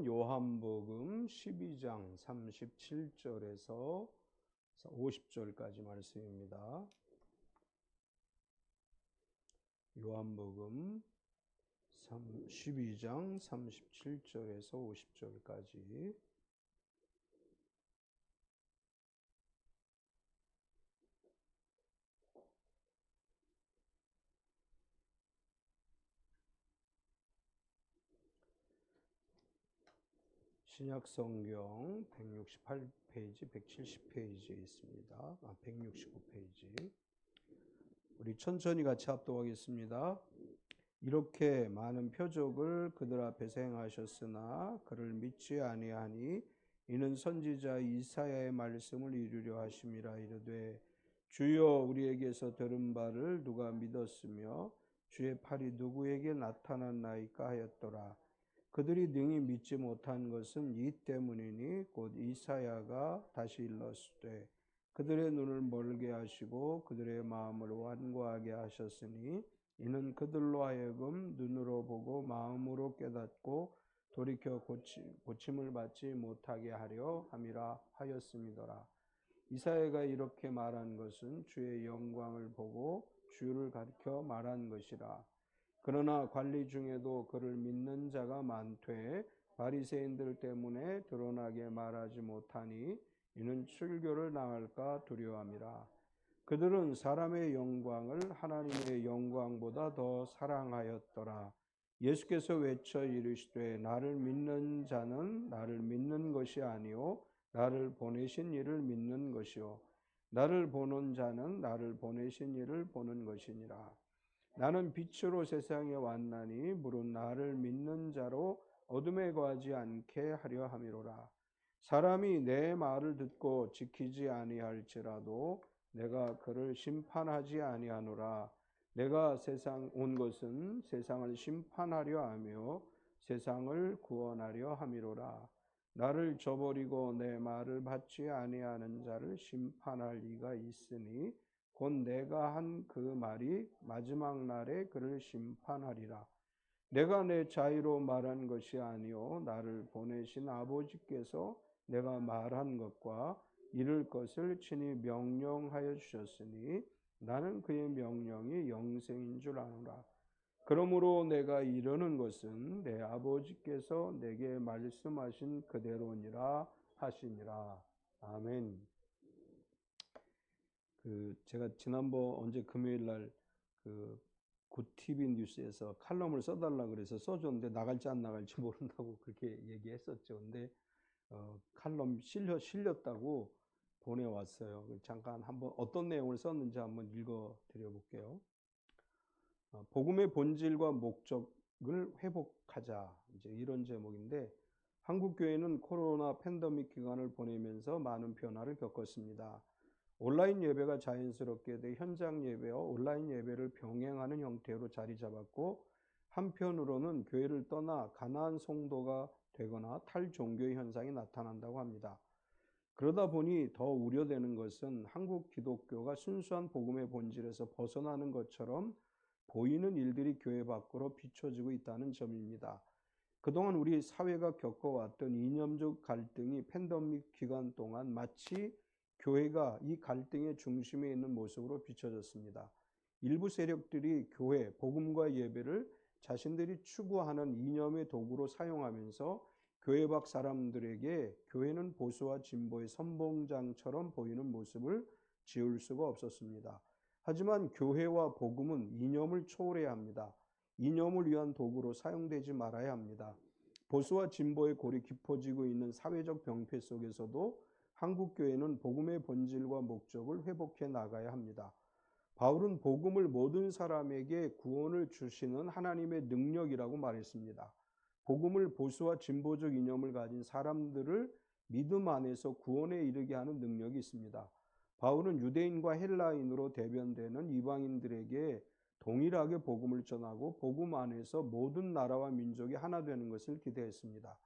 말씀은 요한복음 12장 37절에서 50절까지 말씀입니다. 요한복음 12장 37절에서 50절까지. 신약성경 168페이지, 170페이지에 있습니다. 169페이지. 우리 천천히 같이 합독하겠습니다. 이렇게 많은 표적을 그들 앞에서 행하셨으나 그를 믿지 아니하니 이는 선지자 이사야의 말씀을 이루려 하심이라. 이르되 주여 우리에게서 들은 바를 누가 믿었으며 주의 팔이 누구에게 나타났나이까 하였더라. 그들이 능히 믿지 못한 것은 이 때문이니 곧 이사야가 다시 일렀으되 그들의 눈을 멀게 하시고 그들의 마음을 완고하게 하셨으니 이는 그들로 하여금 눈으로 보고 마음으로 깨닫고 돌이켜 고침을 받지 못하게 하려 함이라 하였음이더라. 이사야가 이렇게 말한 것은 주의 영광을 보고 주를 가리켜 말한 것이라. 그러나 관리 중에도 그를 믿는 자가 많되 바리새인들 때문에 드러나게 말하지 못하니 이는 출교를 당할까 두려움이라. 그들은 사람의 영광을 하나님의 영광보다 더 사랑하였더라. 예수께서 외쳐 이르시되 나를 믿는 자는 나를 믿는 것이 아니요 나를 보내신 이를 믿는 것이요 나를 보는 자는 나를 보내신 이를 보는 것이니라. 나는 빛으로 세상에 왔나니 무릇 나를 믿는 자로 어둠에 거하지 않게 하려 함이로라. 사람이 내 말을 듣고 지키지 아니할지라도 내가 그를 심판하지 아니하노라. 내가 세상 온 것은 세상을 심판하려 하며 세상을 구원하려 함이로라. 나를 저버리고 내 말을 받지 아니하는 자를 심판할 이가 있으니 곧 내가 한 그 말이 마지막 날에 그를 심판하리라. 내가 내 자유로 말한 것이 아니요 나를 보내신 아버지께서 내가 말한 것과 이룰 것을 친히 명령하여 주셨으니 나는 그의 명령이 영생인 줄 아노라. 그러므로 내가 이르는 것은 내 아버지께서 내게 말씀하신 그대로니라 하시니라. 아멘. 제가 지난번 언제 금요일 날 굿TV 뉴스에서 칼럼을 써달라 그래서 써줬는데 나갈지 안 나갈지 모른다고 그렇게 얘기했었죠. 근데 칼럼 실렸다고 보내왔어요. 잠깐 한번 어떤 내용을 썼는지 한번 읽어 드려볼게요. 복음의 본질과 목적을 회복하자, 이제 이런 제목인데, 한국 교회는 코로나 팬데믹 기간을 보내면서 많은 변화를 겪었습니다. 온라인 예배가 자연스럽게 돼 현장 예배와 온라인 예배를 병행하는 형태로 자리 잡았고, 한편으로는 교회를 떠나 가나안 성도가 되거나 탈종교의 현상이 나타난다고 합니다. 그러다 보니 더 우려되는 것은 한국 기독교가 순수한 복음의 본질에서 벗어나는 것처럼 보이는 일들이 교회 밖으로 비춰지고 있다는 점입니다. 그동안 우리 사회가 겪어왔던 이념적 갈등이 팬데믹 기간 동안 마치 교회가 이 갈등의 중심에 있는 모습으로 비춰졌습니다. 일부 세력들이 교회, 복음과 예배를 자신들이 추구하는 이념의 도구로 사용하면서 교회 밖 사람들에게 교회는 보수와 진보의 선봉장처럼 보이는 모습을 지울 수가 없었습니다. 하지만 교회와 복음은 이념을 초월해야 합니다. 이념을 위한 도구로 사용되지 말아야 합니다. 보수와 진보의 골이 깊어지고 있는 사회적 병폐 속에서도 한국 교회는 복음의 본질과 목적을 회복해 나가야 합니다. 바울은 복음을 모든 사람에게 구원을 주시는 하나님의 능력이라고 말했습니다. 복음을 보수와 진보적 이념을 가진 사람들을 믿음 안에서 구원에 이르게 하는 능력이 있습니다. 바울은 유대인과 헬라인으로 대변되는 이방인들에게 동일하게 복음을 전하고 복음 안에서 모든 나라와 민족이 하나 되는 것을 기대했습니다.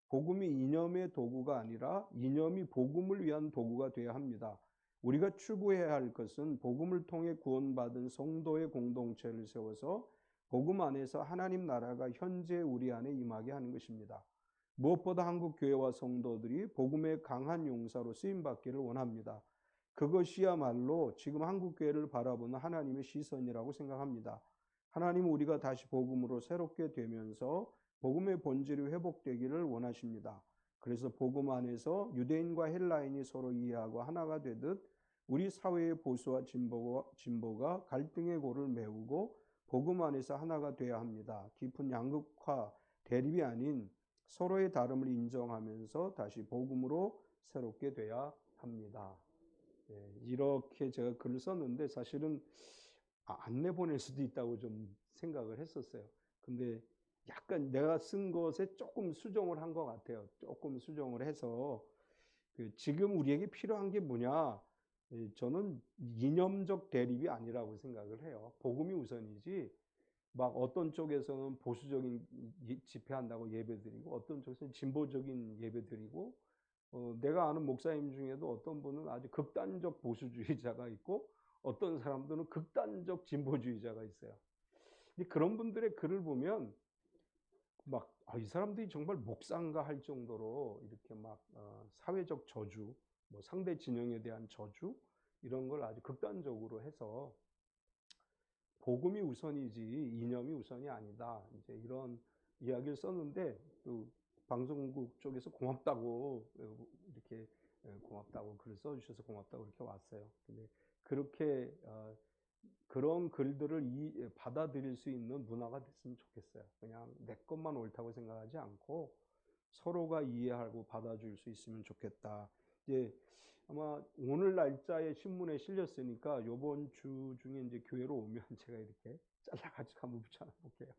복음이 이념의 도구가 아니라 이념이 복음을 위한 도구가 되어야 합니다. 우리가 추구해야 할 것은 복음을 통해 구원받은 성도의 공동체를 세워서 복음 안에서 하나님 나라가 현재 우리 안에 임하게 하는 것입니다. 무엇보다 한국 교회와 성도들이 복음의 강한 용사로 쓰임받기를 원합니다. 그것이야말로 지금 한국 교회를 바라보는 하나님의 시선이라고 생각합니다. 하나님은 우리가 다시 복음으로 새롭게 되면서 복음의 본질이 회복되기를 원하십니다. 그래서 복음 안에서 유대인과 헬라인이 서로 이해하고 하나가 되듯 우리 사회의 보수와 진보가 갈등의 골을 메우고 복음 안에서 하나가 되어야 합니다. 깊은 양극화, 대립이 아닌 서로의 다름을 인정하면서 다시 복음으로 새롭게 돼야 합니다. 이렇게 제가 글을 썼는데 사실은 안 내보낼 수도 있다고 좀 생각을 했었어요. 근데 약간 내가 쓴 것에 조금 수정을 한 것 같아요. 조금 수정을 해서 지금 우리에게 필요한 게 뭐냐? 저는 이념적 대립이 아니라고 생각을 해요. 복음이 우선이지. 막 어떤 쪽에서는 보수적인 집회한다고 예배드리고 어떤 쪽에서는 진보적인 예배드리고 내가 아는 목사님 중에도 어떤 분은 아주 극단적 보수주의자가 있고 어떤 사람들은 극단적 진보주의자가 있어요. 그런 분들의 글을 보면 막 이 사람들이 정말 목사인가 할 정도로 이렇게 막 사회적 저주, 뭐 상대 진영에 대한 저주 이런 걸 아주 극단적으로 해서 복음이 우선이지 이념이 우선이 아니다. 이제 이런 이야기를 썼는데 또 방송국 쪽에서 고맙다고 이렇게 고맙다고 글을 써주셔서 고맙다고 이렇게 왔어요. 근데 그렇게 그런 글들을 받아들일 수 있는 문화가 됐으면 좋겠어요. 그냥 내 것만 옳다고 생각하지 않고 서로가 이해하고 받아줄 수 있으면 좋겠다. 이제 아마 오늘 날짜에 신문에 실렸으니까 요번 주 중에 이제 교회로 오면 제가 이렇게 잘라가지고 한번 붙여볼게요.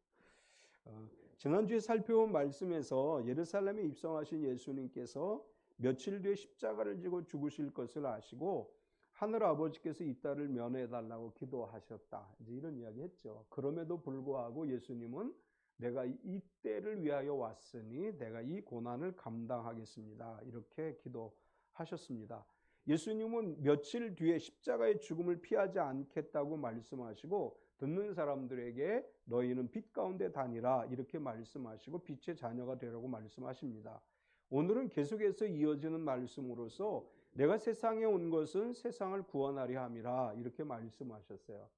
지난주에 살펴본 말씀에서 예루살렘에 입성하신 예수님께서 며칠 뒤에 십자가를 지고 죽으실 것을 아시고 하늘 아버지께서 이 딸을 면회해달라고 기도하셨다. 이제 이런 이야기 했죠. 그럼에도 불구하고 예수님은 내가 이 때를 위하여 왔으니 내가 이 고난을 감당하겠습니다. 이렇게 기도하셨습니다. 예수님은 며칠 뒤에 십자가의 죽음을 피하지 않겠다고 말씀하시고 듣는 사람들에게 너희는 빛 가운데 다니라 이렇게 말씀하시고 빛의 자녀가 되라고 말씀하십니다. 오늘은 계속해서 이어지는 말씀으로서 내가 세상에 온 것은 세상을 구원하려 함이라 이렇게 말씀하셨어요.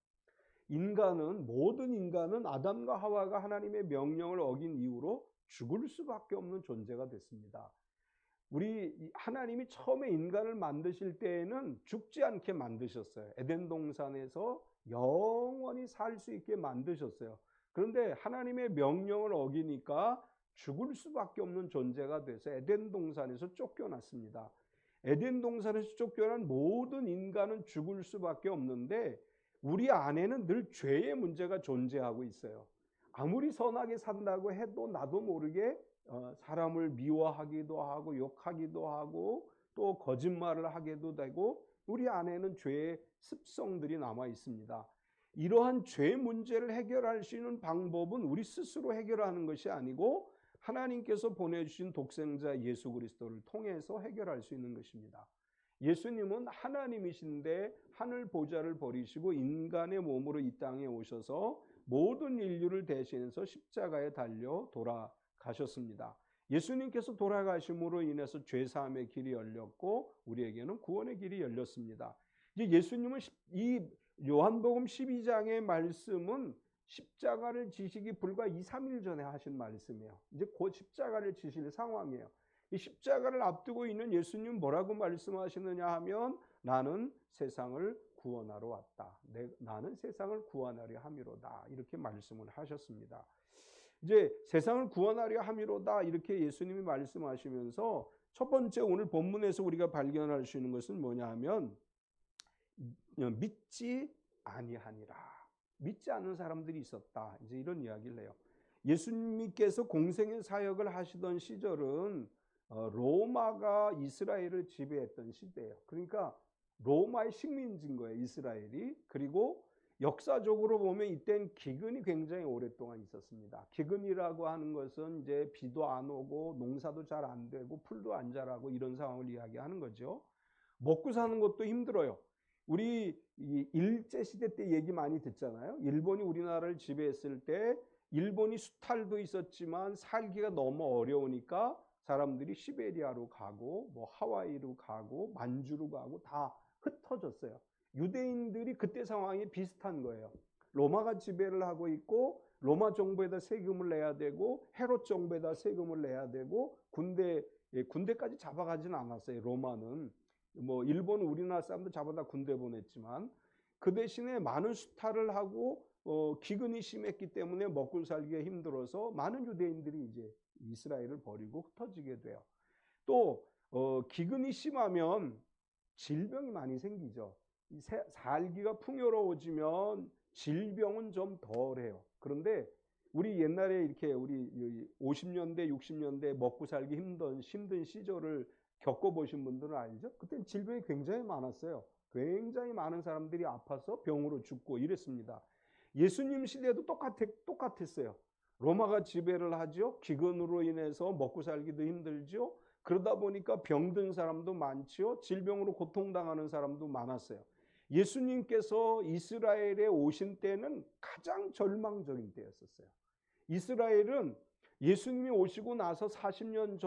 모든 인간은 아담과 하와가 하나님의 명령을 어긴 이후로 죽을 수밖에 없는 존재가 됐습니다. 하나님이 처음에 인간을 만드실 때에는 죽지 않게 만드셨어요. 에덴 동산에서 영원히 살 수 있게 만드셨어요. 그런데 하나님의 명령을 어기니까 죽을 수밖에 없는 존재가 돼서 에덴 동산에서 쫓겨났습니다. 에덴 동산에서 쫓겨난 모든 인간은 죽을 수밖에 없는데 우리 안에는 늘 죄의 문제가 존재하고 있어요. 아무리 선하게 산다고 해도 나도 모르게 사람을 미워하기도 하고 욕하기도 하고 또 거짓말을 하게도 되고 우리 안에는 죄의 습성들이 남아 있습니다. 이러한 죄 문제를 해결할 수 있는 방법은 우리 스스로 해결하는 것이 아니고 하나님께서 보내주신 독생자 예수 그리스도를 통해서 해결할 수 있는 것입니다. 예수님은 하나님이신데 하늘 보좌를 버리시고 인간의 몸으로 이 땅에 오셔서 모든 인류를 대신해서 십자가에 달려 돌아가셨습니다. 예수님께서 돌아가심으로 인해서 죄사함의 길이 열렸고 우리에게는 구원의 길이 열렸습니다. 이제 예수님은 이 요한복음 12장의 말씀은 십자가를 지시기 불과 2, 3일 전에 하신 말씀이에요. 이제 곧 십자가를 지실 상황이에요. 이 십자가를 앞두고 있는 예수님 뭐라고 말씀하시느냐 하면 나는 세상을 구원하러 왔다. 나는 세상을 구원하려 함이로다. 이렇게 말씀을 하셨습니다. 이제 세상을 구원하려 함이로다. 이렇게 예수님이 말씀하시면서 첫 번째 오늘 본문에서 우리가 발견할 수 있는 것은 뭐냐 하면 믿지 아니하니라. 믿지 않는 사람들이 있었다. 이제 이런 이야기를 해요. 예수님께서 공생의 사역을 하시던 시절은 로마가 이스라엘을 지배했던 시대예요. 그러니까 로마의 식민지인 거예요, 이스라엘이. 그리고 역사적으로 보면 이때는 기근이 굉장히 오랫동안 있었습니다. 기근이라고 하는 것은 이제 비도 안 오고 농사도 잘 안 되고 풀도 안 자라고 이런 상황을 이야기하는 거죠. 먹고 사는 것도 힘들어요. 우리 일제시대 때 얘기 많이 듣잖아요. 일본이 우리나라를 지배했을 때 일본이 수탈도 있었지만 살기가 너무 어려우니까 사람들이 시베리아로 가고 뭐 하와이로 가고 만주로 가고 다 흩어졌어요. 유대인들이 그때 상황이 비슷한 거예요. 로마가 지배를 하고 있고 로마 정부에다 세금을 내야 되고 헤롯 정부에다 세금을 내야 되고 군대까지 잡아가지는 않았어요. 로마는 뭐 일본 우리나라 사람들 잡아다 군대 보냈지만 그 대신에 많은 수탈을 하고 기근이 심했기 때문에 먹고 살기가 힘들어서 많은 유대인들이 이제 이스라엘을 버리고 흩어지게 돼요. 또 기근이 심하면 질병이 많이 생기죠. 살기가 풍요로워지면 질병은 좀 덜해요. 그런데 우리 옛날에 이렇게 우리 50년대, 60년대 먹고 살기 힘든 시절을 겪어보신 분들은 알죠? 그때는 질병이 굉장히 많았어요. 굉장히 많은 사람들이 아파서 병으로 죽고 이랬습니다. 예수님 시대도 똑같았어요. 로마가 지배를 하죠. 기근으로 인해서 먹고 살기도 힘들죠. 그러다 보니까 병든 사람도 많지요. 질병으로 고통당하는 사람도 많았어요. 예수님께서 이스라엘에 오신 때는 가장 절망적인 때였었어요. 이스라엘은 예수님이 오시고 나서 40년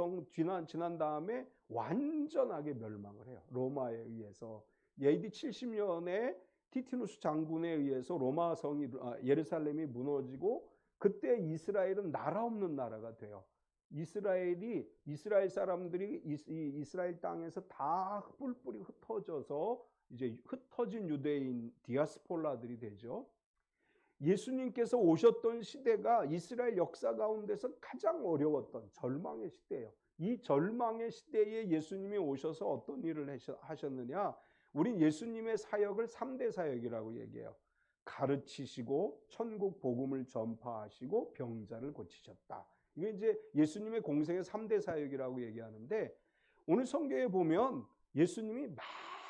지난 다음에 완전하게 멸망을 해요. 로마에 의해서. AD 70년에 티티누스 장군에 의해서 로마 성이 예루살렘이 무너지고 그때 이스라엘은 나라 없는 나라가 돼요. 이스라엘 사람들이 이스라엘 땅에서 다 뿔뿔이 흩어져서 이제 흩어진 유대인 디아스폴라들이 되죠. 예수님께서 오셨던 시대가 이스라엘 역사 가운데서 가장 어려웠던 절망의 시대예요. 이 절망의 시대에 예수님이 오셔서 어떤 일을 하셨느냐? 우리 예수님의 사역을 3대 사역이라고 얘기해요. 가르치시고 천국 복음을 전파하시고 병자를 고치셨다. 이게 이제 예수님의 공생의 3대 사역이라고 얘기하는데 오늘 성경에 보면 예수님이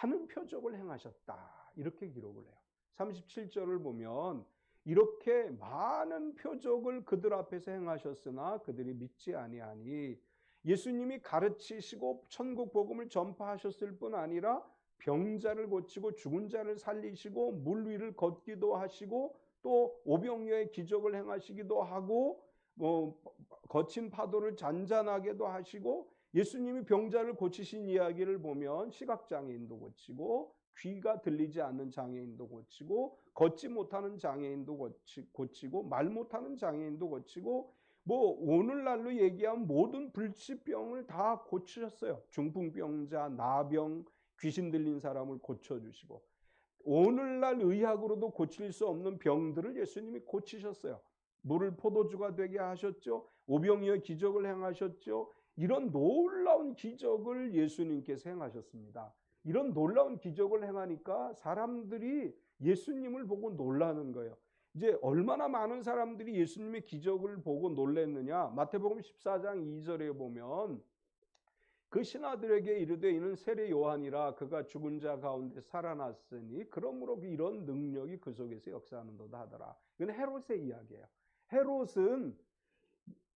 많은 표적을 행하셨다. 이렇게 기록을 해요. 37절을 보면 이렇게 많은 표적을 그들 앞에서 행하셨으나 그들이 믿지 아니하니 예수님이 가르치시고 천국 복음을 전파하셨을 뿐 아니라 병자를 고치고 죽은 자를 살리시고 물 위를 걷기도 하시고 또 오병이어의 기적을 행하시기도 하고 거친 파도를 잔잔하게도 하시고 예수님이 병자를 고치신 이야기를 보면 시각장애인도 고치고 귀가 들리지 않는 장애인도 고치고 걷지 못하는 장애인도 고치고 말 못하는 장애인도 고치고 뭐 오늘날로 얘기하면 모든 불치병을 다 고치셨어요. 중풍병자, 나병, 귀신 들린 사람을 고쳐주시고 오늘날 의학으로도 고칠 수 없는 병들을 예수님이 고치셨어요. 물을 포도주가 되게 하셨죠. 오병이어 기적을 행하셨죠. 이런 놀라운 기적을 예수님께서 행하셨습니다. 이런 놀라운 기적을 행하니까 사람들이 예수님을 보고 놀라는 거예요. 이제 얼마나 많은 사람들이 예수님의 기적을 보고 놀랐느냐. 마태복음 14장 2절에 보면 그 신하들에게 이르되 이는 세례 요한이라 그가 죽은 자 가운데 살아났으니 그러므로 이런 능력이 그 속에서 역사하는도다 하더라. 이건 헤롯의 이야기예요. 헤롯은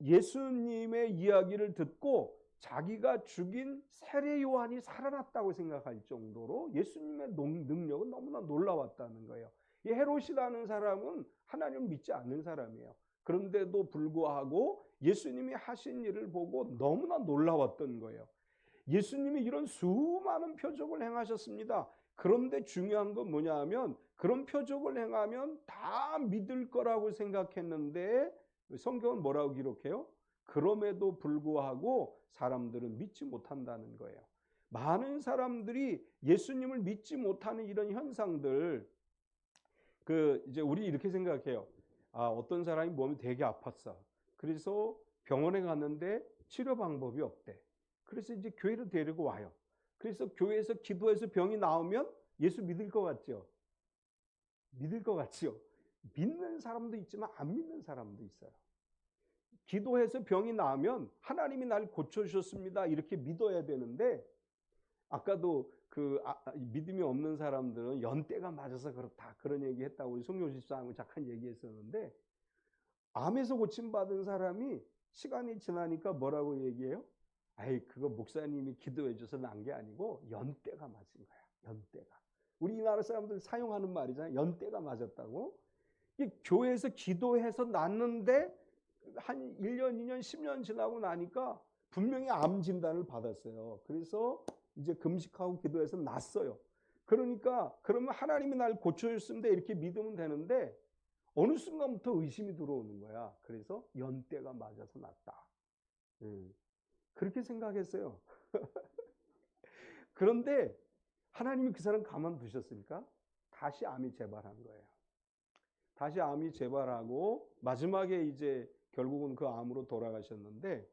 예수님의 이야기를 듣고 자기가 죽인 세례 요한이 살아났다고 생각할 정도로 예수님의 능력은 너무나 놀라웠다는 거예요. 이 헤롯이라는 사람은 하나님을 믿지 않는 사람이에요. 그런데도 불구하고 예수님이 하신 일을 보고 너무나 놀라웠던 거예요. 예수님이 이런 수많은 표적을 행하셨습니다. 그런데 중요한 건 뭐냐 하면 그런 표적을 행하면 다 믿을 거라고 생각했는데 성경은 뭐라고 기록해요? 그럼에도 불구하고 사람들은 믿지 못한다는 거예요. 많은 사람들이 예수님을 믿지 못하는 이런 현상들, 이제 우리 이렇게 생각해요. 어떤 사람이 몸이 되게 아팠어. 그래서 병원에 갔는데 치료 방법이 없대. 그래서 이제 교회로 데리고 와요. 그래서 교회에서 기도해서 병이 나오면 예수 믿을 것 같죠? 믿을 것 같죠? 믿는 사람도 있지만 안 믿는 사람도 있어요. 기도해서 병이 나으면 하나님이 날 고쳐주셨습니다. 이렇게 믿어야 되는데 아까도 믿음이 없는 사람들은 연대가 맞아서 그렇다. 그런 얘기 했다고 우리 송교수 집사하고 잠깐 얘기했었는데 암에서 고침받은 사람이 시간이 지나니까 뭐라고 얘기해요? 그거 목사님이 기도해 줘서 난 게 아니고 연대가 맞은 거야. 연대가. 우리나라 사람들 사용하는 말이잖아요. 연대가 맞았다고. 이 교회에서 기도해서 났는데 한 1년, 2년, 10년 지나고 나니까 분명히 암 진단을 받았어요. 그래서 이제 금식하고 기도해서 낫어요. 그러니까 그러면 하나님이 날 고쳐줬습니다 이렇게 믿으면 되는데 어느 순간부터 의심이 들어오는 거야. 그래서 연때가 맞아서 낫다. 그렇게 생각했어요. 그런데 하나님이 그 사람 가만두셨습니까? 다시 암이 재발한 거예요. 다시 암이 재발하고 마지막에 이제 결국은 그 암으로 돌아가셨는데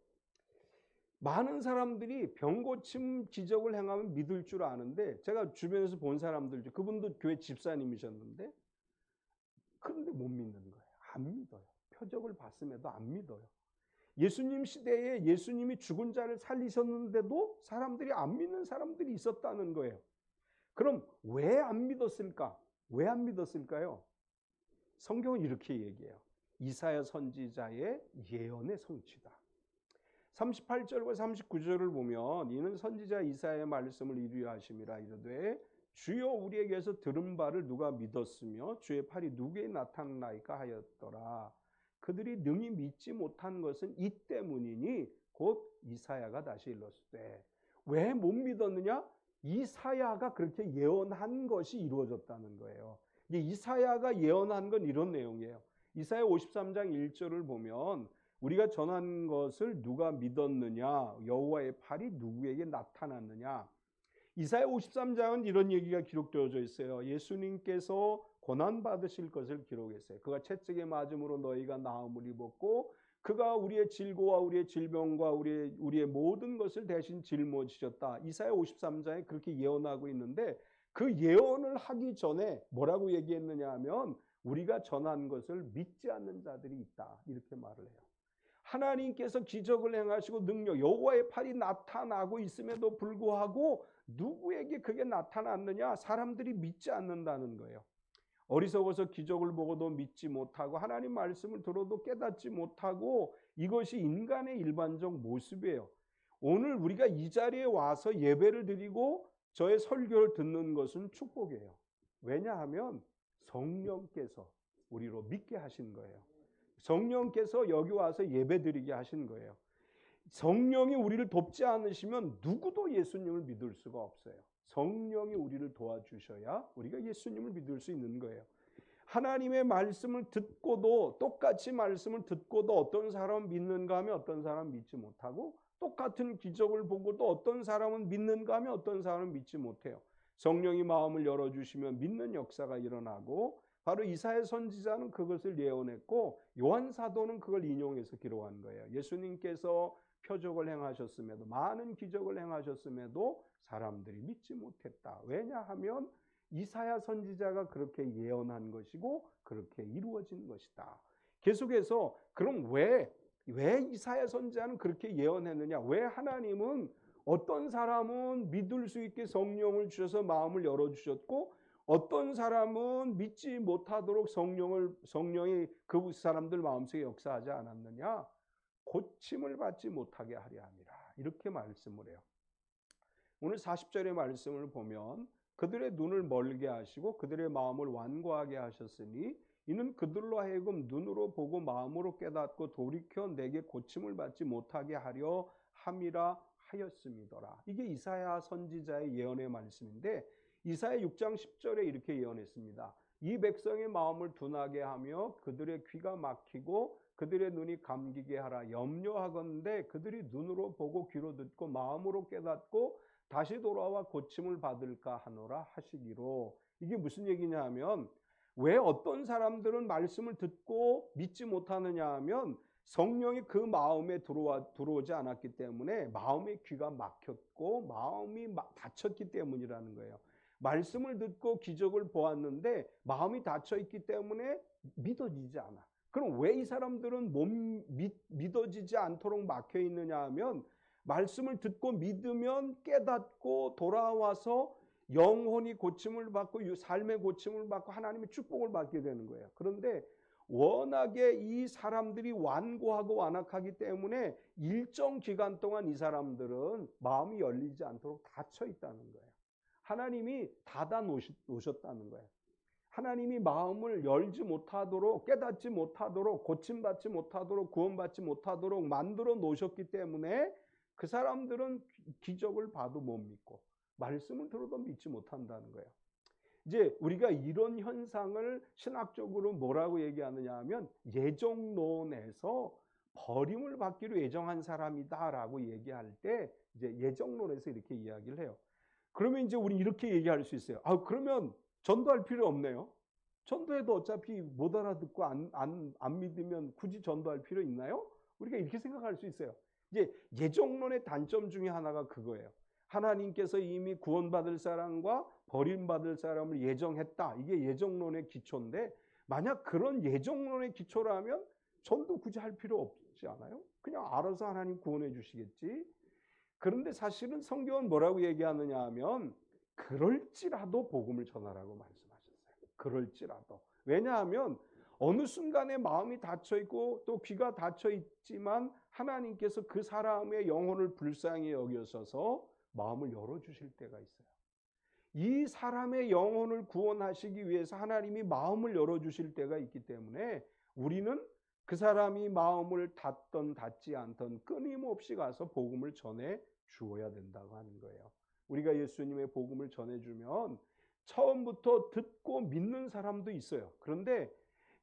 많은 사람들이 병고침 기적을 행하면 믿을 줄 아는데 제가 주변에서 본 사람들 중 그분도 교회 집사님이셨는데 그런데 못 믿는 거예요. 안 믿어요. 표적을 봤음에도 안 믿어요. 예수님 시대에 예수님이 죽은 자를 살리셨는데도 사람들이 안 믿는 사람들이 있었다는 거예요. 그럼 왜 안 믿었을까? 왜 안 믿었을까요? 성경은 이렇게 얘기해요. 이사야 선지자의 예언의 성취다. 38절과 39절을 보면 이는 선지자 이사야의 말씀을 이루려 하심이라 이르되 주여 우리에게서 들은 바를 누가 믿었으며 주의 팔이 누구에 나타나이까 하였더라. 그들이 능히 믿지 못한 것은 이 때문이니 곧 이사야가 다시 일렀으되. 왜 못 믿었느냐? 이사야가 그렇게 예언한 것이 이루어졌다는 거예요. 이사야가 예언한 건 이런 내용이에요. 이사야 53장 1절을 보면 우리가 전한 것을 누가 믿었느냐? 여호와의 팔이 누구에게 나타났느냐? 이사야 53장은 이런 얘기가 기록되어져 있어요. 예수님께서 고난받으실 것을 기록했어요. 그가 채찍에 맞음으로 너희가 나음을 입었고 그가 우리의 질고와 우리의 질병과 우리의 모든 것을 대신 짊어지셨다. 이사야 53장에 그렇게 예언하고 있는데 그 예언을 하기 전에 뭐라고 얘기했느냐 하면 우리가 전한 것을 믿지 않는 자들이 있다. 이렇게 말을 해요. 하나님께서 기적을 행하시고 능력, 여호와의 팔이 나타나고 있음에도 불구하고 누구에게 그게 나타났느냐? 사람들이 믿지 않는다는 거예요. 어리석어서 기적을 보고도 믿지 못하고 하나님 말씀을 들어도 깨닫지 못하고 이것이 인간의 일반적 모습이에요. 오늘 우리가 이 자리에 와서 예배를 드리고 저의 설교를 듣는 것은 축복이에요. 왜냐하면 성령께서 우리로 믿게 하신 거예요. 성령께서 여기 와서 예배 드리게 하신 거예요. 성령이 우리를 돕지 않으시면 누구도 예수님을 믿을 수가 없어요. 성령이 우리를 도와주셔야 우리가 예수님을 믿을 수 있는 거예요. 하나님의 말씀을 듣고도 똑같이 말씀을 듣고도 어떤 사람은 믿는가 하면 어떤 사람은 믿지 못하고 똑같은 기적을 보고도 어떤 사람은 믿는가 하면 어떤 사람은 믿지 못해요. 성령이 마음을 열어주시면 믿는 역사가 일어나고 바로 이사야 선지자는 그것을 예언했고 요한 사도는 그걸 인용해서 기록한 거예요. 예수님께서 표적을 행하셨음에도 많은 기적을 행하셨음에도 사람들이 믿지 못했다. 왜냐하면 이사야 선지자가 그렇게 예언한 것이고 그렇게 이루어진 것이다. 계속해서 그럼 왜 이사야 선지자는 그렇게 예언했느냐? 왜 하나님은 어떤 사람은 믿을 수 있게 성령을 주셔서 마음을 열어주셨고 어떤 사람은 믿지 못하도록 성령이 그 사람들 마음속에 역사하지 않았느냐? 고침을 받지 못하게 하려 함이라. 이렇게 말씀을 해요. 오늘 40절의 말씀을 보면 그들의 눈을 멀게 하시고 그들의 마음을 완고하게 하셨으니 이는 그들로 하여금 눈으로 보고 마음으로 깨닫고 돌이켜 내게 고침을 받지 못하게 하려 함이라 하였음이더라. 이게 이사야 선지자의 예언의 말씀인데 이사야 6장 10절에 이렇게 예언했습니다. 이 백성의 마음을 둔하게 하며 그들의 귀가 막히고 그들의 눈이 감기게 하라. 염려하건대 그들이 눈으로 보고 귀로 듣고 마음으로 깨닫고 다시 돌아와 고침을 받을까 하노라 하시기로. 이게 무슨 얘기냐 하면 왜 어떤 사람들은 말씀을 듣고 믿지 못하느냐 하면 성령이 그 마음에 들어오지 않았기 때문에 마음의 귀가 막혔고 마음이 닫혔기 때문이라는 거예요. 말씀을 듣고 기적을 보았는데 마음이 닫혀있기 때문에 믿어지지 않아. 그럼 왜 이 사람들은 믿어지지 않도록 막혀있느냐 하면 말씀을 듣고 믿으면 깨닫고 돌아와서 영혼이 고침을 받고 삶의 고침을 받고 하나님의 축복을 받게 되는 거예요. 그런데 워낙에 이 사람들이 완고하고 완악하기 때문에 일정 기간 동안 이 사람들은 마음이 열리지 않도록 닫혀 있다는 거예요. 하나님이 닫아 놓으셨다는 거예요. 하나님이 마음을 열지 못하도록 깨닫지 못하도록 고침받지 못하도록 구원받지 못하도록 만들어 놓으셨기 때문에 그 사람들은 기적을 봐도 못 믿고 말씀을 들어도 믿지 못한다는 거예요. 이제 우리가 이런 현상을 신학적으로 뭐라고 얘기하느냐 하면 예정론에서 버림을 받기로 예정한 사람이다라고 얘기할 때 이제 예정론에서 이렇게 이야기를 해요. 그러면 이제 우리 이렇게 얘기할 수 있어요. 그러면 전도할 필요 없네요. 전도해도 어차피 못 알아듣고 안 믿으면 굳이 전도할 필요 있나요? 우리가 이렇게 생각할 수 있어요. 이제 예정론의 단점 중에 하나가 그거예요. 하나님께서 이미 구원받을 사람과 버림받을 사람을 예정했다. 이게 예정론의 기초인데 만약 그런 예정론의 기초라면 전도 굳이 할 필요 없지 않아요? 그냥 알아서 하나님 구원해 주시겠지. 그런데 사실은 성경은 뭐라고 얘기하느냐 하면 그럴지라도 복음을 전하라고 말씀하셨어요. 그럴지라도. 왜냐하면 어느 순간에 마음이 닫혀있고 또 귀가 닫혀있지만 하나님께서 그 사람의 영혼을 불쌍히 여기셔서 마음을 열어주실 때가 있어요. 이 사람의 영혼을 구원하시기 위해서 하나님이 마음을 열어주실 때가 있기 때문에 우리는 그 사람이 마음을 닫던 닫지 않던 끊임없이 가서 복음을 전해 주어야 된다고 하는 거예요. 우리가 예수님의 복음을 전해주면 처음부터 듣고 믿는 사람도 있어요. 그런데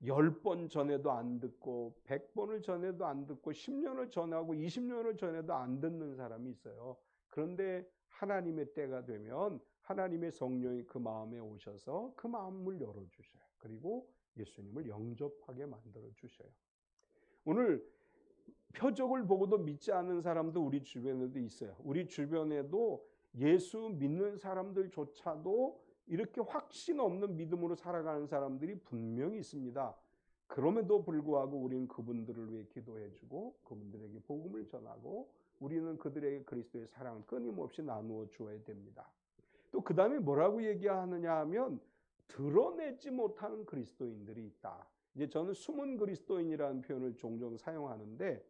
10번 전해도 안 듣고 100번을 전해도 안 듣고 10년을 전하고 20년을 전해도 안 듣는 사람이 있어요. 그런데 하나님의 때가 되면 하나님의 성령이 그 마음에 오셔서 그 마음을 열어주셔요. 그리고 예수님을 영접하게 만들어 주셔요. 오늘 표적을 보고도 믿지 않는 사람도 우리 주변에도 있어요. 우리 주변에도 예수 믿는 사람들조차도 이렇게 확신 없는 믿음으로 살아가는 사람들이 분명히 있습니다. 그럼에도 불구하고 우리는 그분들을 위해 기도해주고 그분들에게 복음을 전하고 우리는 그들에게 그리스도의 사랑을 끊임없이 나누어 주어야 됩니다. 또 그 다음에 뭐라고 얘기하느냐 하면 드러내지 못하는 그리스도인들이 있다. 이제 저는 숨은 그리스도인이라는 표현을 종종 사용하는데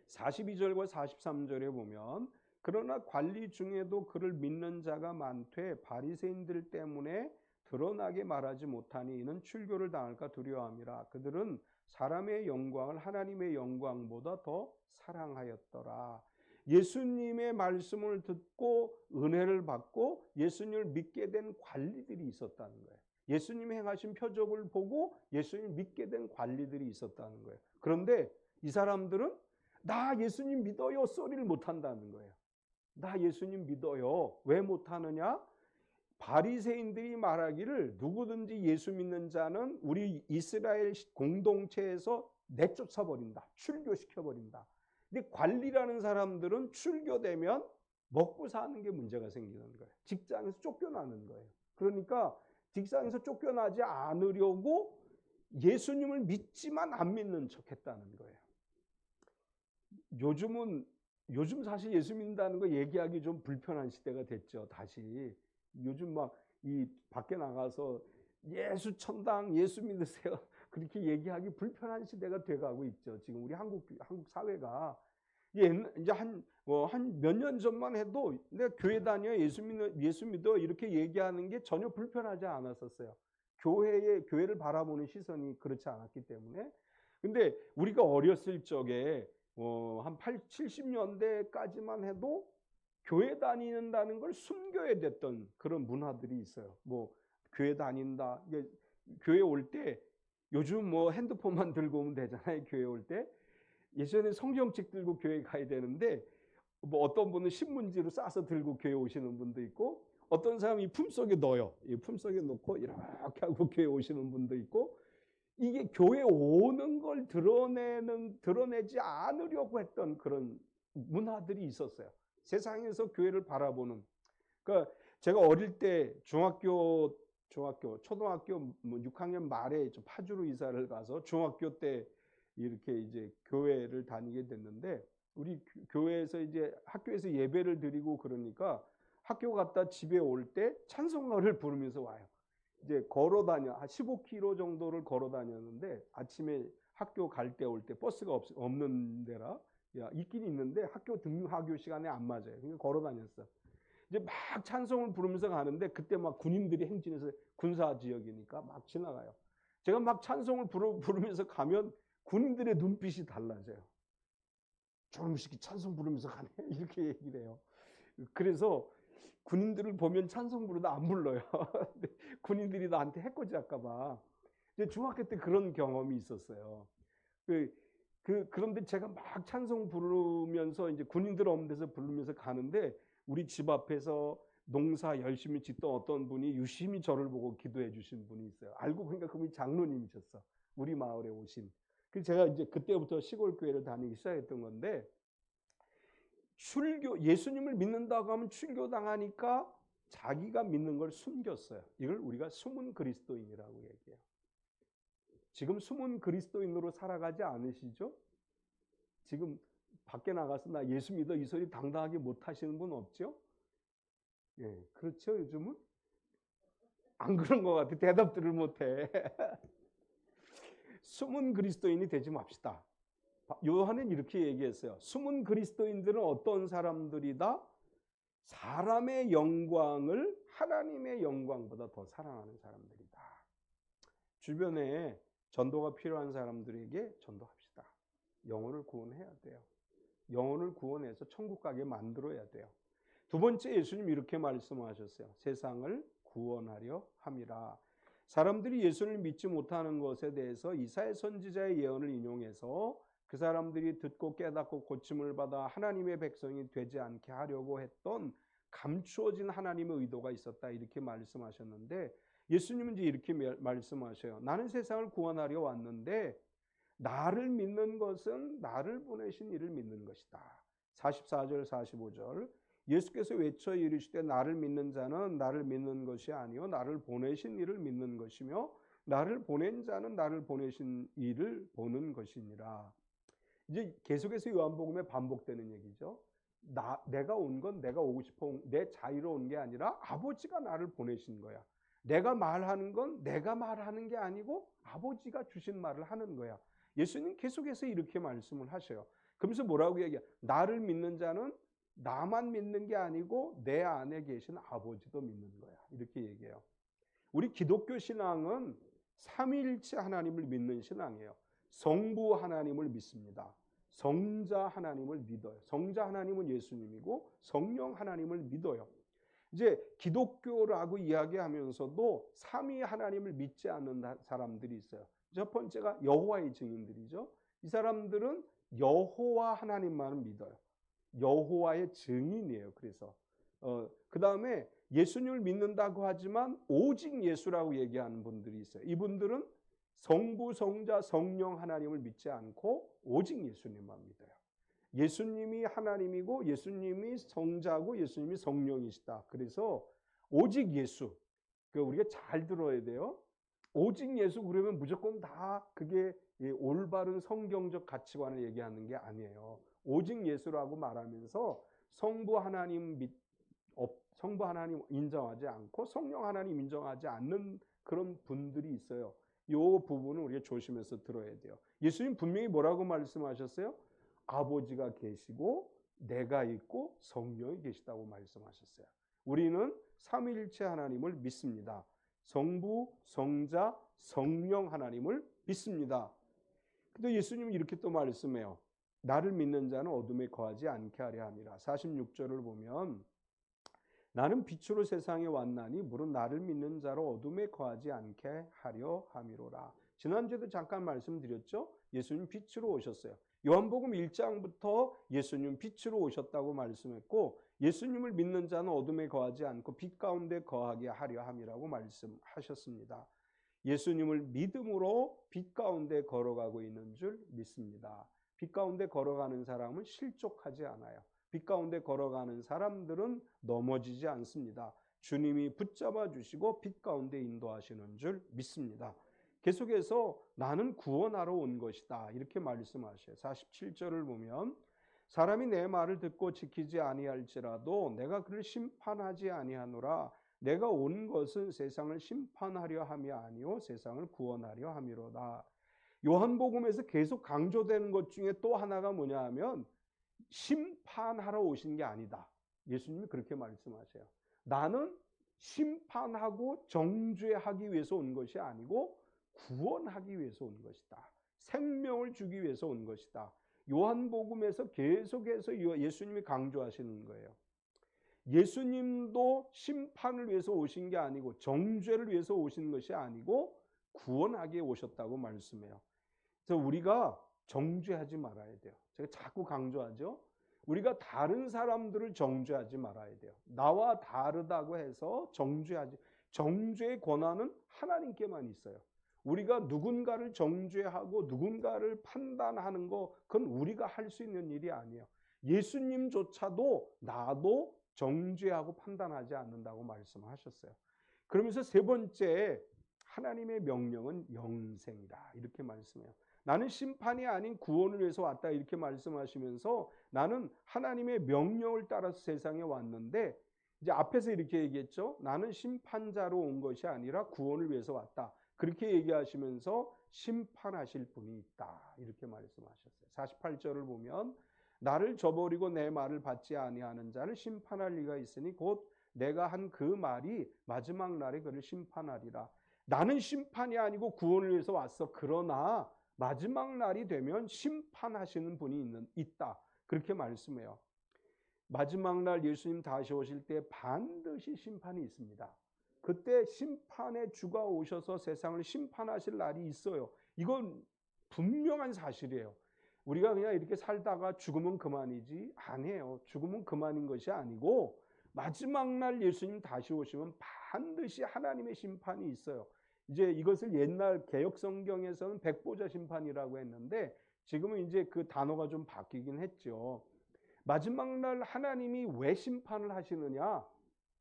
42절과 43절에 보면 그러나 관리 중에도 그를 믿는 자가 많되 바리새인들 때문에 드러나게 말하지 못하니 이는 출교를 당할까 두려워함이라. 그들은 사람의 영광을 하나님의 영광보다 더 사랑하였더라. 예수님의 말씀을 듣고 은혜를 받고 예수님을 믿게 된 관리들이 있었다는 거예요. 예수님이 행하신 표적을 보고 예수님을 믿게 된 관리들이 있었다는 거예요. 그런데 이 사람들은 나 예수님 믿어요 소리를 못한다는 거예요. 나 예수님 믿어요. 왜 못하느냐? 바리새인들이 말하기를 누구든지 예수 믿는 자는 우리 이스라엘 공동체에서 내쫓아버린다. 출교시켜버린다. 근데 관리라는 사람들은 출교되면 먹고 사는 게 문제가 생기는 거예요. 직장에서 쫓겨나는 거예요. 그러니까 직장에서 쫓겨나지 않으려고 예수님을 믿지만 안 믿는 척 했다는 거예요. 요즘 사실 예수 믿는다는 거 얘기하기 좀 불편한 시대가 됐죠. 다시 요즘 막 이 밖에 나가서 예수 천당 예수 믿으세요 그렇게 얘기하기 불편한 시대가 돼가고 있죠. 지금 우리 한국 사회가 이제 한 몇 년 전만 해도 내가 교회 다녀 예수 믿어 이렇게 얘기하는 게 전혀 불편하지 않았었어요. 교회를 바라보는 시선이 그렇지 않았기 때문에. 근데 우리가 어렸을 적에 한 70년대까지만 해도 교회 다닌다는 걸 숨겨야 됐던 그런 문화들이 있어요. 교회 다닌다. 교회 올 때 요즘 핸드폰만 들고 오면 되잖아요. 교회 올 때. 예전에 성경책 들고 교회 가야 되는데 어떤 분은 신문지로 싸서 들고 교회 오시는 분도 있고 어떤 사람이 품속에 넣어요. 이 품속에 넣고 이렇게 하고 교회 오시는 분도 있고 이게 교회 오는 걸 드러내지 않으려고 했던 그런 문화들이 있었어요. 세상에서 교회를 바라보는. 그러니까 제가 어릴 때 초등학교 6학년 말에 파주로 이사를 가서 중학교 때 이렇게 이제 교회를 다니게 됐는데 우리 교회에서 이제 학교에서 예배를 드리고 그러니까 학교 갔다 집에 올 때 찬송가를 부르면서 와요. 이제 걸어 다녀 한 15km 정도를 걸어 다녔는데 아침에 학교 갈 때 올 때 버스가 없는 데라 있긴 있는데 학교 등하교 시간에 안 맞아요. 그러니까 걸어 다녔어. 이제 막 찬송을 부르면서 가는데 그때 막 군인들이 행진해서 군사 지역이니까 막 지나가요. 제가 막 찬송을 부르면서 가면 군인들의 눈빛이 달라져요. 졸음시키 찬송 부르면서 가네 이렇게 얘기를 해요. 그래서 군인들을 보면 찬송 부르다 안 불러요. 군인들이 나한테 해코지 할까 봐. 이제 중학교 때 그런 경험이 있었어요. 그런데 제가 막 찬송 부르면서 이제 군인들 없는 데서 부르면서 가는데 우리 집 앞에서 농사 열심히 짓던 어떤 분이 유심히 저를 보고 기도해 주신 분이 있어요. 알고 보니까 그분이 장로님이셨어. 우리 마을에 오신. 그래서 제가 이제 그때부터 시골 교회를 다니기 시작했던 건데, 예수님을 믿는다고 하면 출교 당하니까 자기가 믿는 걸 숨겼어요. 이걸 우리가 숨은 그리스도인이라고 얘기해요. 지금 숨은 그리스도인으로 살아가지 않으시죠? 지금 밖에 나가서 나 예수 믿어 이 소리 당당하게 못 하시는 분 없죠? 예, 그렇죠. 요즘은 안 그런 것 같아. 대답들을 못 해. 숨은 그리스도인이 되지 맙시다. 요한은 이렇게 얘기했어요. 숨은 그리스도인들은 어떤 사람들이다? 사람의 영광을 하나님의 영광보다 더 사랑하는 사람들이다. 주변에 전도가 필요한 사람들에게 전도합시다. 영혼을 구원해야 돼요. 영혼을 구원해서 천국 가게 만들어야 돼요. 두 번째, 예수님 이렇게 말씀하셨어요. 세상을 구원하려 함이라. 사람들이 예수를 믿지 못하는 것에 대해서 이사야 선지자의 예언을 인용해서 그 사람들이 듣고 깨닫고 고침을 받아 하나님의 백성이 되지 않게 하려고 했던 감추어진 하나님의 의도가 있었다, 이렇게 말씀하셨는데, 예수님은 이제 이렇게 말씀하셔요. 나는 세상을 구원하려 왔는데 나를 믿는 것은 나를 보내신 이를 믿는 것이다. 44절 45절 예수께서 외쳐 이르시되 나를 믿는 자는 나를 믿는 것이 아니요 나를 보내신 이를 믿는 것이며 나를 보낸 자는 나를 보내신 이를 보는 것이니라. 이제 계속해서 요한복음에 반복되는 얘기죠. 내가 온 건 내가 오고 싶어 내 자유로 온 게 아니라 아버지가 나를 보내신 거야. 내가 말하는 건 내가 말하는 게 아니고 아버지가 주신 말을 하는 거야. 예수님 계속해서 이렇게 말씀을 하셔요. 그러면서 뭐라고 얘기해요? 나를 믿는 자는 나만 믿는 게 아니고 내 안에 계신 아버지도 믿는 거야. 이렇게 얘기해요. 우리 기독교 신앙은 삼위일체 하나님을 믿는 신앙이에요. 성부 하나님을 믿습니다. 성자 하나님을 믿어요. 성자 하나님은 예수님이고 성령 하나님을 믿어요. 이제 기독교라고 이야기하면서도 삼위 하나님을 믿지 않는 사람들이 있어요. 첫 번째가 여호와의 증인들이죠. 이 사람들은 여호와 하나님만을 믿어요. 여호와의 증인이에요. 그래서 그 다음에 예수님을 믿는다고 하지만 오직 예수라고 얘기하는 분들이 있어요. 이분들은 성부, 성자, 성령 하나님을 믿지 않고 오직 예수님만 믿어요. 예수님이 하나님이고 예수님이 성자고 예수님이 성령이시다. 그래서 오직 예수. 우리가 잘 들어야 돼요. 오직 예수 그러면 무조건 다 그게 올바른 성경적 가치관을 얘기하는 게 아니에요. 오직 예수라고 말하면서 성부 하나님 인정하지 않고 성령 하나님 인정하지 않는 그런 분들이 있어요. 이 부분은 우리가 조심해서 들어야 돼요. 예수님 분명히 뭐라고 말씀하셨어요? 아버지가 계시고 내가 있고 성령이 계시다고 말씀하셨어요. 우리는 삼위일체 하나님을 믿습니다. 성부, 성자, 성령 하나님을 믿습니다. 근데 예수님은 이렇게 또 말씀해요. 나를 믿는 자는 어둠에 거하지 않게 하려 함이라. 46절을 보면 나는 빛으로 세상에 왔나니 무릇 나를 믿는 자로 어둠에 거하지 않게 하려 함이로라. 지난주에도 잠깐 말씀드렸죠. 예수님 빛으로 오셨어요. 요한복음 1장부터 예수님 빛으로 오셨다고 말씀했고 예수님을 믿는 자는 어둠에 거하지 않고 빛 가운데 거하게 하려 함이라고 말씀하셨습니다. 예수님을 믿음으로 빛 가운데 걸어가고 있는 줄 믿습니다. 빛 가운데 걸어가는 사람은 실족하지 않아요. 빛 가운데 걸어가는 사람들은 넘어지지 않습니다. 주님이 붙잡아 주시고 빛 가운데 인도하시는 줄 믿습니다. 계속해서 나는 구원하러 온 것이다 이렇게 말씀하셔요. 47절을 보면 사람이 내 말을 듣고 지키지 아니할지라도 내가 그를 심판하지 아니하노라. 내가 온 것은 세상을 심판하려 함이 아니요 세상을 구원하려 함이로다. 요한복음에서 계속 강조되는 것 중에 또 하나가 뭐냐 하면 심판하러 오신 게 아니다. 예수님이 그렇게 말씀하세요. 나는 심판하고 정죄하기 위해서 온 것이 아니고 구원하기 위해서 온 것이다. 생명을 주기 위해서 온 것이다. 요한복음에서 계속해서 예수님이 강조하시는 거예요. 예수님도 심판을 위해서 오신 게 아니고 정죄를 위해서 오신 것이 아니고 구원하게 오셨다고 말씀해요. 그래서 우리가 정죄하지 말아야 돼요. 제가 자꾸 강조하죠. 우리가 다른 사람들을 정죄하지 말아야 돼요. 나와 다르다고 해서 정죄의 권한은 하나님께만 있어요. 우리가 누군가를 정죄하고 누군가를 판단하는 거, 그건 우리가 할 수 있는 일이 아니에요. 예수님조차도 나도 정죄하고 판단하지 않는다고 말씀하셨어요. 그러면서 세 번째, 하나님의 명령은 영생이다 이렇게 말씀해요. 나는 심판이 아닌 구원을 위해서 왔다 이렇게 말씀하시면서 나는 하나님의 명령을 따라서 세상에 왔는데, 이제 앞에서 이렇게 얘기했죠. 나는 심판자로 온 것이 아니라 구원을 위해서 왔다. 그렇게 얘기하시면서 심판하실 분이 있다 이렇게 말씀하셨어요. 48절을 보면 나를 저버리고 내 말을 받지 아니하는 자를 심판할 리가 있으니 곧 내가 한 그 말이 마지막 날에 그를 심판하리라. 나는 심판이 아니고 구원을 위해서 왔어. 그러나 마지막 날이 되면 심판하시는 분이 있다. 그렇게 말씀해요. 마지막 날 예수님 다시 오실 때 반드시 심판이 있습니다. 그때 심판의 주가 오셔서 세상을 심판하실 날이 있어요. 이건 분명한 사실이에요. 우리가 그냥 이렇게 살다가 죽으면 그만이지 아니에요. 죽으면 그만인 것이 아니고 마지막 날 예수님 다시 오시면 반드시 하나님의 심판이 있어요. 이제 이것을 옛날 개역 성경에서는 백보자 심판이라고 했는데 지금은 이제 그 단어가 좀 바뀌긴 했죠. 마지막 날 하나님이 왜 심판을 하시느냐?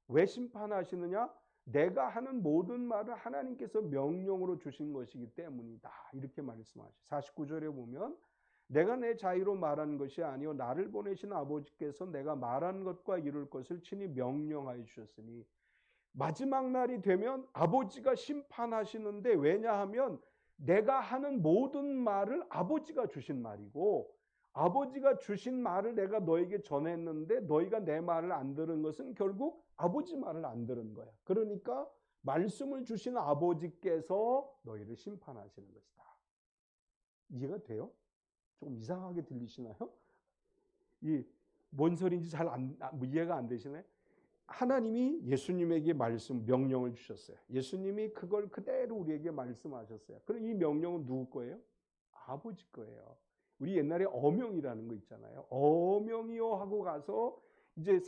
왜 심판하시느냐? 내가 하는 모든 말을 하나님께서 명령으로 주신 것이기 때문이다. 이렇게 말씀하시죠. 49절에 보면 내가 내 자유로 말한 것이 아니요 나를 보내신 아버지께서 내가 말한 것과 이룰 것을 친히 명령하여 주셨으니, 마지막 날이 되면 아버지가 심판하시는데, 왜냐하면 내가 하는 모든 말을 아버지가 주신 말이고, 아버지가 주신 말을 내가 너에게 전했는데 너희가 내 말을 안 들은 것은 결국 아버지 말을 안 들은 거야. 그러니까 말씀을 주신 아버지께서 너희를 심판하시는 것이다. 이해가 돼요? 조금 이상하게 들리시나요? 뭔 소리인지 잘 이해가 안 되시나요? 하나님이 예수님에게 명령을 주셨어요. 예수님이 그걸 그대로 우리에게 말씀하셨어요. 그럼 이 명령은 누구 거예요? 아버지 거예요. 우리 옛날에 어명이라는 거 있잖아요. 어명이요 하고 가서 이제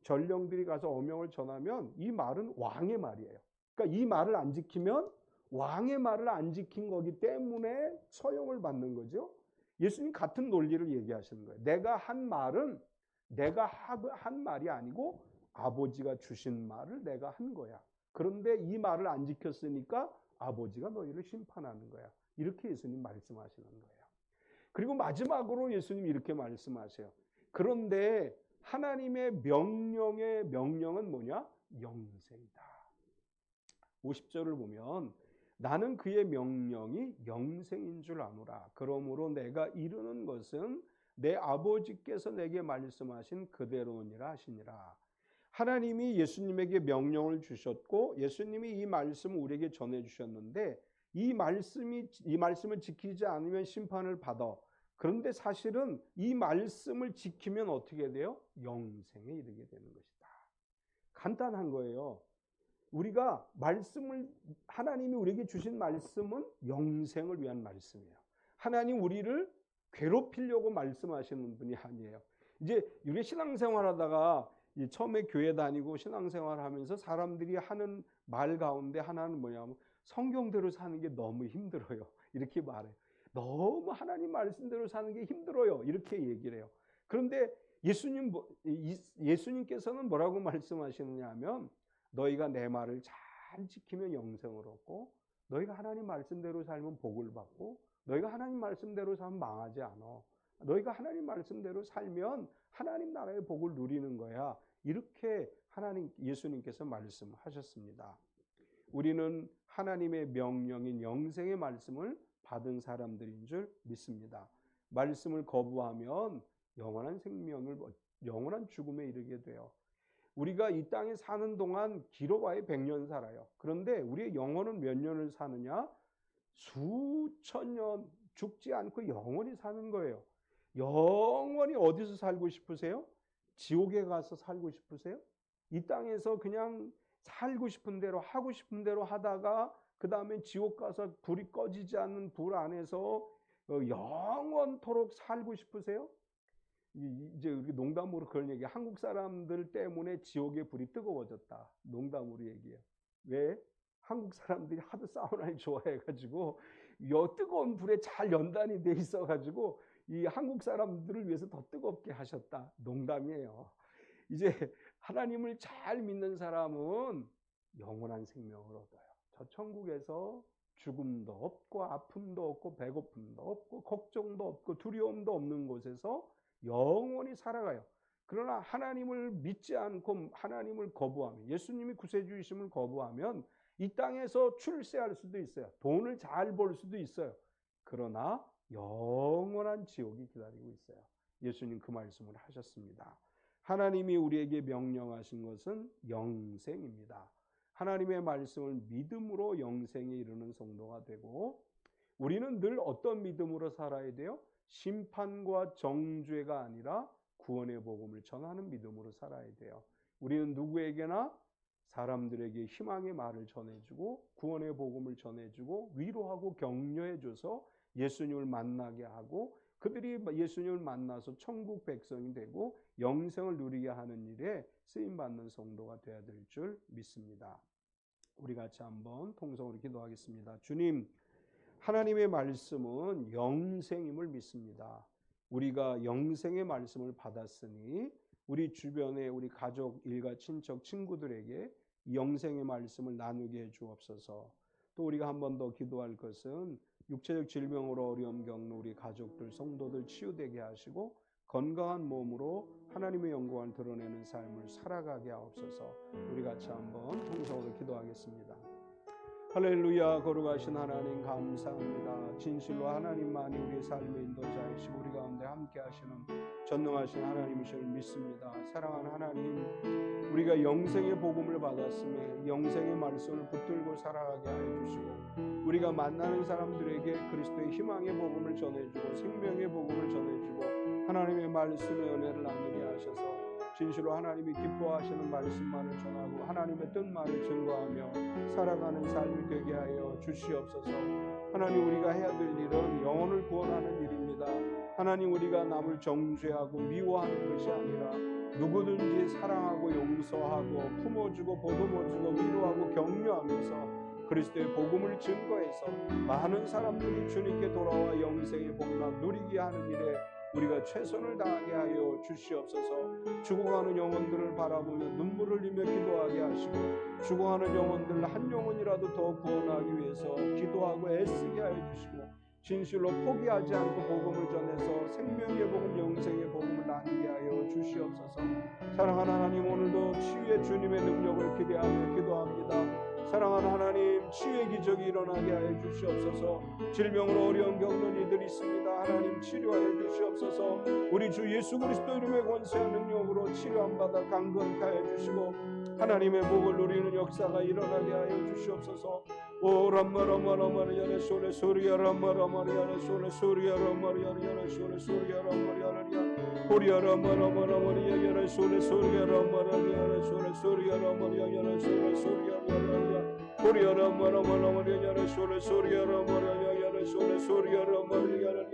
전령들이 가서 어명을 전하면 이 말은 왕의 말이에요. 그러니까 이 말을 안 지키면 왕의 말을 안 지킨 거기 때문에 처형을 받는 거죠. 예수님 같은 논리를 얘기하시는 거예요. 내가 한 말은 내가 한 말이 아니고 아버지가 주신 말을 내가 한 거야. 그런데 이 말을 안 지켰으니까 아버지가 너희를 심판하는 거야. 이렇게 예수님 말씀하시는 거예요. 그리고 마지막으로 예수님 이렇게 말씀하세요. 그런데 하나님의 명령은 뭐냐? 영생이다. 50절을 보면 나는 그의 명령이 영생인 줄 아노라. 그러므로 내가 이루는 것은 내 아버지께서 내게 말씀하신 그대로니라 하시니라. 하나님이 예수님에게 명령을 주셨고 예수님이 이 말씀을 우리에게 전해 주셨는데 이 말씀을 지키지 않으면 심판을 받아. 그런데 사실은 이 말씀을 지키면 어떻게 돼요? 영생에 이르게 되는 것이다. 간단한 거예요. 우리가 하나님이 우리에게 주신 말씀은 영생을 위한 말씀이에요. 하나님 우리를 괴롭히려고 말씀하시는 분이 아니에요. 이제 우리 신앙생활 하다가 처음에 교회 다니고 신앙생활 하면서 사람들이 하는 말 가운데 하나는 뭐냐면 성경대로 사는 게 너무 힘들어요. 이렇게 말해요. 너무 하나님 말씀대로 사는 게 힘들어요. 이렇게 얘기를 해요. 그런데 예수님께서는 뭐라고 말씀하시느냐 하면 너희가 내 말을 잘 지키면 영생을 얻고 너희가 하나님 말씀대로 살면 복을 받고 너희가 하나님 말씀대로 살면 망하지 않아. 너희가 하나님 말씀대로 살면 하나님 나라의 복을 누리는 거야. 이렇게 예수님께서 말씀하셨습니다. 우리는 하나님의 명령인 영생의 말씀을 받은 사람들인 줄 믿습니다. 말씀을 거부하면 영원한 죽음에 이르게 돼요. 우리가 이 땅에 사는 동안 길어봐야 100년 살아요. 그런데 우리의 영혼은 몇 년을 사느냐? 수천 년 죽지 않고 영원히 사는 거예요. 영원히 어디서 살고 싶으세요? 지옥에 가서 살고 싶으세요? 이 땅에서 그냥 살고 싶은 대로 하고 싶은 대로 하다가 그 다음에 지옥 가서 불이 꺼지지 않는 불 안에서 영원토록 살고 싶으세요? 이제 우리 농담으로 그런 얘기, 한국 사람들 때문에 지옥의 불이 뜨거워졌다. 농담으로 얘기해요. 왜? 한국 사람들이 하도 사우나를 좋아해가지고 뜨거운 불에 잘 연단이 돼 있어가지고 이 한국 사람들을 위해서 더 뜨겁게 하셨다. 농담이에요. 이제 하나님을 잘 믿는 사람은 영원한 생명을 얻어요. 저 천국에서 죽음도 없고 아픔도 없고 배고픔도 없고 걱정도 없고 두려움도 없는 곳에서 영원히 살아가요. 그러나 하나님을 믿지 않고 하나님을 거부하면, 예수님이 구세주이심을 거부하면 이 땅에서 출세할 수도 있어요. 돈을 잘 벌 수도 있어요. 그러나 영원한 지옥이 기다리고 있어요. 예수님 그 말씀을 하셨습니다. 하나님이 우리에게 명령하신 것은 영생입니다. 하나님의 말씀을 믿음으로 영생에 이르는 성도가 되고, 우리는 늘 어떤 믿음으로 살아야 돼요? 심판과 정죄가 아니라 구원의 복음을 전하는 믿음으로 살아야 돼요. 우리는 누구에게나 사람들에게 희망의 말을 전해주고 구원의 복음을 전해주고 위로하고 격려해줘서 예수님을 만나게 하고, 그들이 예수님을 만나서 천국 백성이 되고 영생을 누리게 하는 일에 쓰임받는 성도가 되어야 될 줄 믿습니다. 우리 같이 한번 통성으로 기도하겠습니다. 주님, 하나님의 말씀은 영생임을 믿습니다. 우리가 영생의 말씀을 받았으니 우리 주변에 우리 가족, 일가, 친척, 친구들에게 영생의 말씀을 나누게 해 주옵소서. 또 우리가 한 번 더 기도할 것은 육체적 질병으로 어려움 겪는 우리 가족들, 성도들 치유되게 하시고 건강한 몸으로 하나님의 영광을 드러내는 삶을 살아가게 하옵소서. 우리 같이 한번 통성으로 기도하겠습니다. 할렐루야. 거룩하신 하나님 감사합니다. 진실로 하나님만이 우리의 삶의 인도자이시고 우리 가운데 함께 하시는 전능하신 하나님이심을 믿습니다. 사랑하는 하나님, 우리가 영생의 복음을 받았음에 영생의 말씀을 붙들고 살아가게 하여 주시고, 우리가 만나는 사람들에게 그리스도의 희망의 복음을 전해주고 생명의 복음을 전해주고 하나님의 말씀의 은혜를 나누게 하셔서 진실로 하나님이 기뻐하시는 말씀만을 전하고 하나님의 뜻만을 증거하며 살아가는 삶이 되게 하여 주시옵소서. 하나님, 우리가 해야 될 일은 영혼을 구원하는 일입니다. 하나님, 우리가 남을 정죄하고 미워하는 것이 아니라 누구든지 사랑하고 용서하고 품어주고 보듬어주고 위로하고 격려하면서 그리스도의 복음을 증거해서 많은 사람들이 주님께 돌아와 영생의 복락 누리게 하는 일에 우리가 최선을 다하게 하여 주시옵소서. 죽어가는 영혼들을 바라보며 눈물을 흘리며 기도하게 하시고, 죽어가는 영혼들 한 영혼이라도 더 구원하기 위해서 기도하고 애쓰게 하여 주시고, 진실로 포기하지 않고 복음을 전해서 생명의 복음, 영생의 복음을 나누게 하여 주시옵소서. 사랑하는 하나님, 오늘도 치유의 주님의 능력을 기대하며 기도합니다. 사랑하는 하나님, 치유의 기적이 일어나게 하여 주시옵소서. 질병으로 어려움 겪는 이들이 있습니다. 하나님, 치료하여 주시옵소서. 우리 주 예수 그리스도 이름의 권세한 능력으로 치료함 받아 강건케 하여 주시고 하나님의 복을 누리는 역사가 일어나게 하여 주시옵소서. 오 람마라마라마리아레 소레 소리아라마라마리아레 소레 소리아라마리아레 소레 소리아라마리아레 고리아라마라마라마리아레 소레 소리아라마리아레 소레 소리아라마리아레 소레 소리아라마리아 고리아라마라마라마리아레 소레 소리아라마리아레 소레 소리아라마리아레.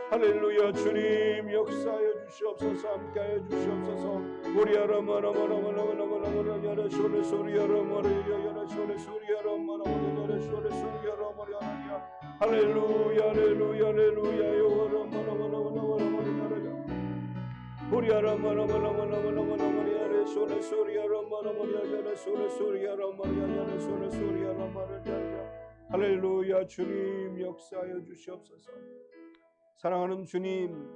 할렐루야. 주님 역사하여 주시옵소서. 함께하여 주시옵소서. 고리아라마라마라마라마라마라마라마라마라 소레 소리아라마리아레 소레 소리아라마라마리아레 소레 소리아라마리아레. 할렐루야 할렐루야 할렐루야. 요라마라마라마라마라마라마라 고리아라마라마라마라마라마라마라 소레 소리아라마라마리아레 소레 소리아라마리아레 소레 소리아라마리아레. 할렐루야. 주님 역사하여 주시옵소서. 사랑하는 주님,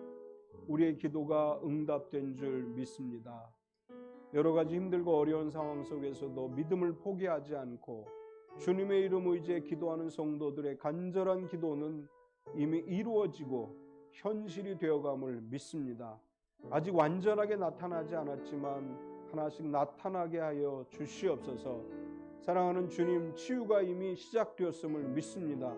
우리의 기도가 응답된 줄 믿습니다. 여러 가지 힘들고 어려운 상황 속에서도 믿음을 포기하지 않고 주님의 이름 의지에 기도하는 성도들의 간절한 기도는 이미 이루어지고 현실이 되어감을 믿습니다. 아직 완전하게 나타나지 않았지만 하나씩 나타나게 하여 주시옵소서. 사랑하는 주님, 치유가 이미 시작되었음을 믿습니다.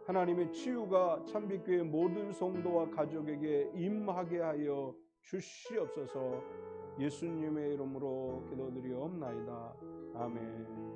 하나님의 치유가 참빛교회 모든 성도와 가족에게 임하게 하여 주시옵소서. 예수님의 이름으로 기도드리옵나이다. 아멘.